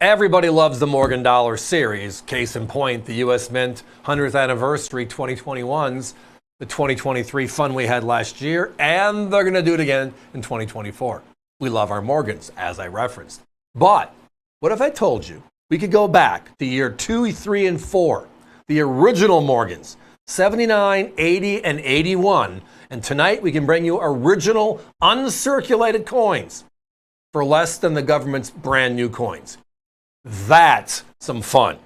Everybody loves the Morgan Dollar series. Case in point, the U.S. Mint 100th anniversary 2021's the 2023 fun we had last year, and they're going to do it again in 2024. We love our Morgans, as I referenced. But what if I told you we could go back to year 2, 3, and 4, the original Morgans, 79, 80, and 81, and tonight we can bring you original uncirculated coins for less than the government's brand new coins. That's some fun.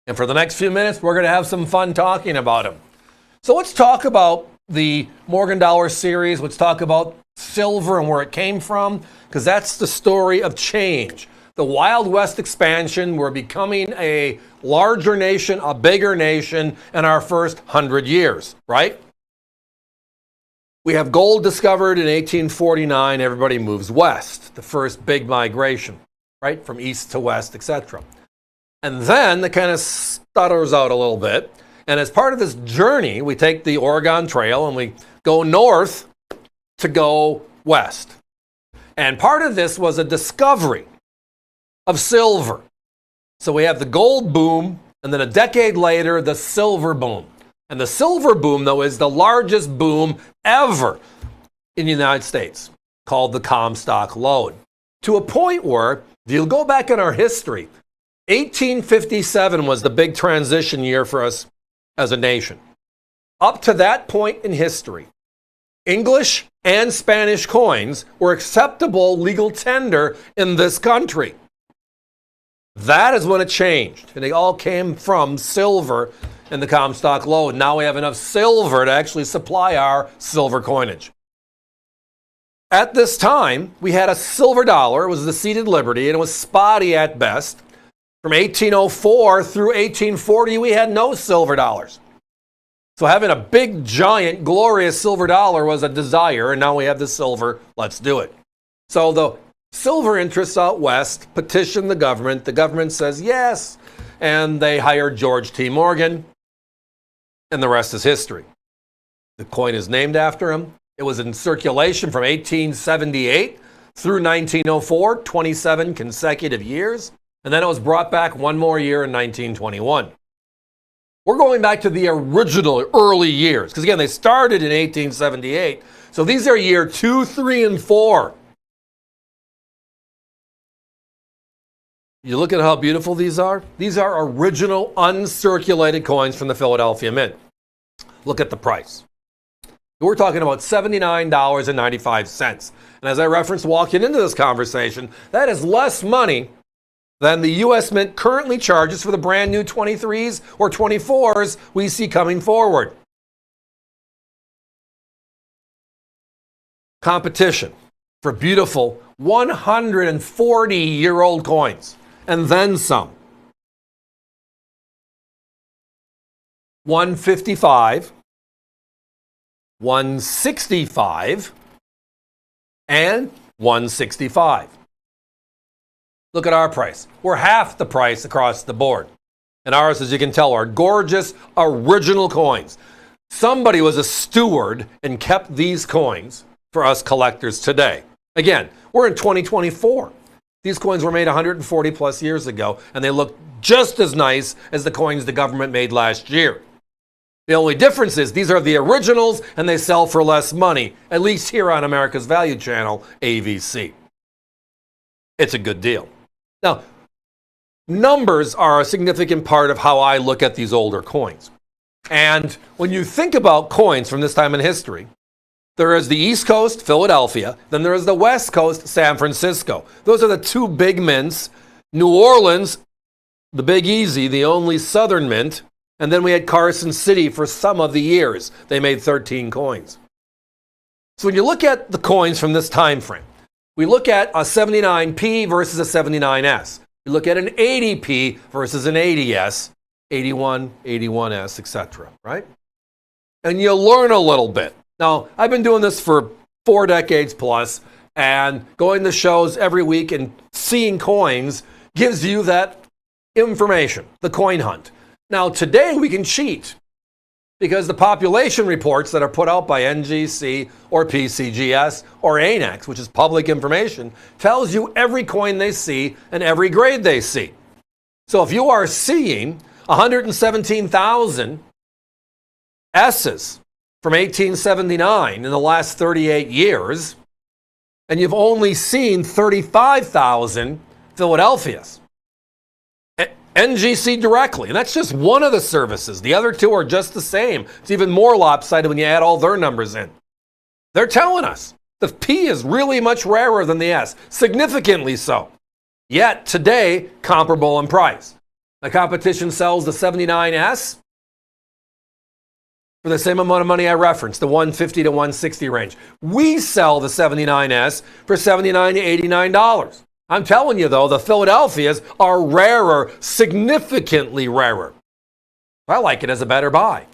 And for the next few minutes, we're going to have some fun talking about them. So let's talk about the Morgan Dollar series. Let's talk about silver and where it came from, because that's the story of change. The Wild West expansion, we're becoming a larger nation, a bigger nation in our first 100 years, right? We have gold discovered in 1849. Everybody moves west, the first big migration, right? From east to west, etc. And then it kind of stutters out a little bit. And as part of this journey, we take the Oregon Trail and we go north to go west. And part of this was a discovery of silver. So we have the gold boom, and then a decade later, the silver boom. And the silver boom, though, is the largest boom ever in the United States, called the Comstock Lode. To a point where, if you go back in our history, 1857 was the big transition year for us as a nation. Up to that point in history, English and Spanish coins were acceptable legal tender in this country. That is when it changed, and they all came from silver in the Comstock Lode. Now we have enough silver to actually supply our silver coinage. At this time, we had a silver dollar. It was the seated liberty, and it was spotty at best. From 1804 through 1840, we had no silver dollars. So having a big, giant, glorious silver dollar was a desire, and now we have the silver. Let's do it. So the silver interests out west petition the government. The government says yes, and they hired George T. Morgan, and the rest is history. The coin is named after him. It was in circulation from 1878 through 1904, 27 consecutive years, and then it was brought back one more year in 1921. We're going back to the original early years, because again, they started in 1878, so these are year 2, 3, and 4. You look at how beautiful these are? These are original uncirculated coins from the Philadelphia Mint. Look at the price. We're talking about $79.95. And as I referenced walking into this conversation, that is less money than the U.S. Mint currently charges for the brand new 23s or 24s we see coming forward. Competition for beautiful 140-year-old coins. And then some. 155, 165, and 165. Look at our price. We're half the price across the board. And ours, as you can tell, are gorgeous original coins. Somebody was a steward and kept these coins for us collectors today. Again, we're in 2024. These coins were made 140 plus years ago, and they look just as nice as the coins the government made last year. The only difference is these are the originals, and they sell for less money, at least here on America's Value Channel, AVC. It's a good deal. Now, numbers are a significant part of how I look at these older coins. And when you think about coins from this time in history, there is the East Coast, Philadelphia. Then there is the West Coast, San Francisco. Those are the two big mints. New Orleans, the Big Easy, the only southern mint. And then we had Carson City for some of the years. They made 13 coins. So when you look at the coins from this time frame, we look at a 79p versus a 79s. We look at an 80p versus an 80s, 81, 81s, etc., right? And you learn a little bit. Now, I've been doing this for 4 decades plus, and going to shows every week and seeing coins gives you that information, the coin hunt. Now, today we can cheat because the population reports that are put out by NGC or PCGS or ANAX, which is public information, tells you every coin they see and every grade they see. So if you are seeing 117,000 S's from 1879 in the last 38 years, and you've only seen 35,000 Philadelphias, NGC directly, and that's just one of the services. The other two are just the same. It's even more lopsided when you add all their numbers in. They're telling us the P is really much rarer than the S, significantly so. Yet today, comparable in price. The competition sells the 79S for the same amount of money I referenced, the 150 to 160 range. We sell the 79S for $79 to $89. I'm telling you, though, the Philadelphias are rarer, significantly rarer. I like it as a better buy.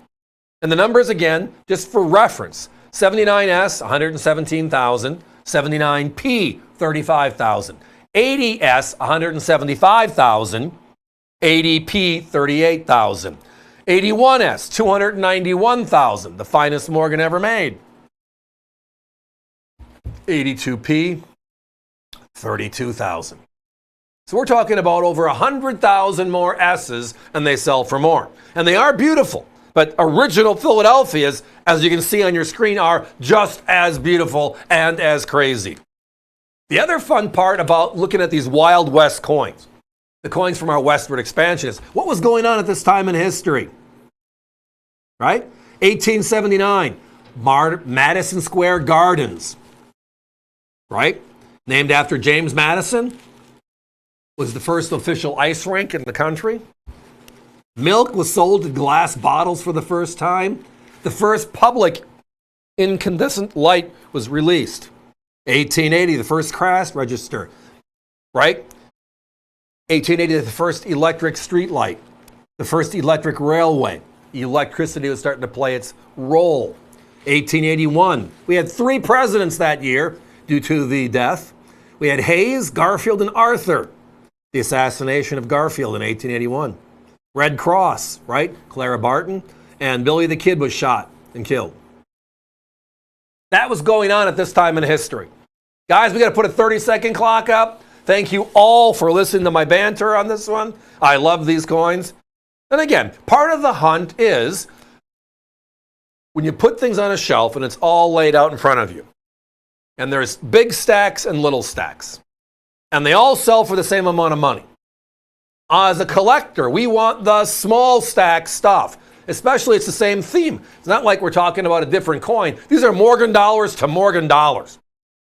And the numbers, again, just for reference. 79S, 117,000. 79P, 35,000. 80S, 175,000. 80P, 38,000. 81S, 291,000, the finest Morgan ever made. 82P, 32,000. So we're talking about over 100,000 more S's, and they sell for more. And they are beautiful, but original Philadelphias, as you can see on your screen, are just as beautiful and as crazy. The other fun part about looking at these Wild West coins, the coins from our westward expansion, is what was going on at this time in history? Right? 1879, Madison Square Gardens. Right? Named after James Madison. Was the first official ice rink in the country. Milk was sold in glass bottles for the first time. The first public incandescent light was released. 1880, the first cash register. Right? 1880, the first electric street light. The first electric railway. Electricity was starting to play its role. 1881, we had 3 presidents that year due to the death. We had Hayes, Garfield, and Arthur. The assassination of Garfield in 1881. Red Cross, right? Clara Barton, and Billy the Kid was shot and killed. That was going on at this time in history. Guys, we got to put a 30-second clock up. Thank you all for listening to my banter on this one. I love these coins. And again, part of the hunt is when you put things on a shelf and it's all laid out in front of you. And there's big stacks and little stacks. And they all sell for the same amount of money. As a collector, we want the small stack stuff. Especially, it's the same theme. It's not like we're talking about a different coin. These are Morgan dollars to Morgan dollars.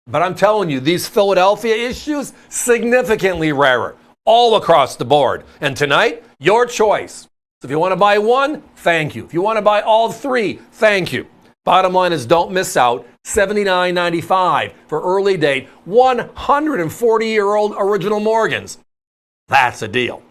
But I'm telling you, these Philadelphia issues, significantly rarer, all across the board. And tonight, your choice. So if you want to buy one, thank you. If you want to buy all 3, thank you. Bottom line is, don't miss out. $79.95 for early date, 140-year-old original Morgans. That's a deal.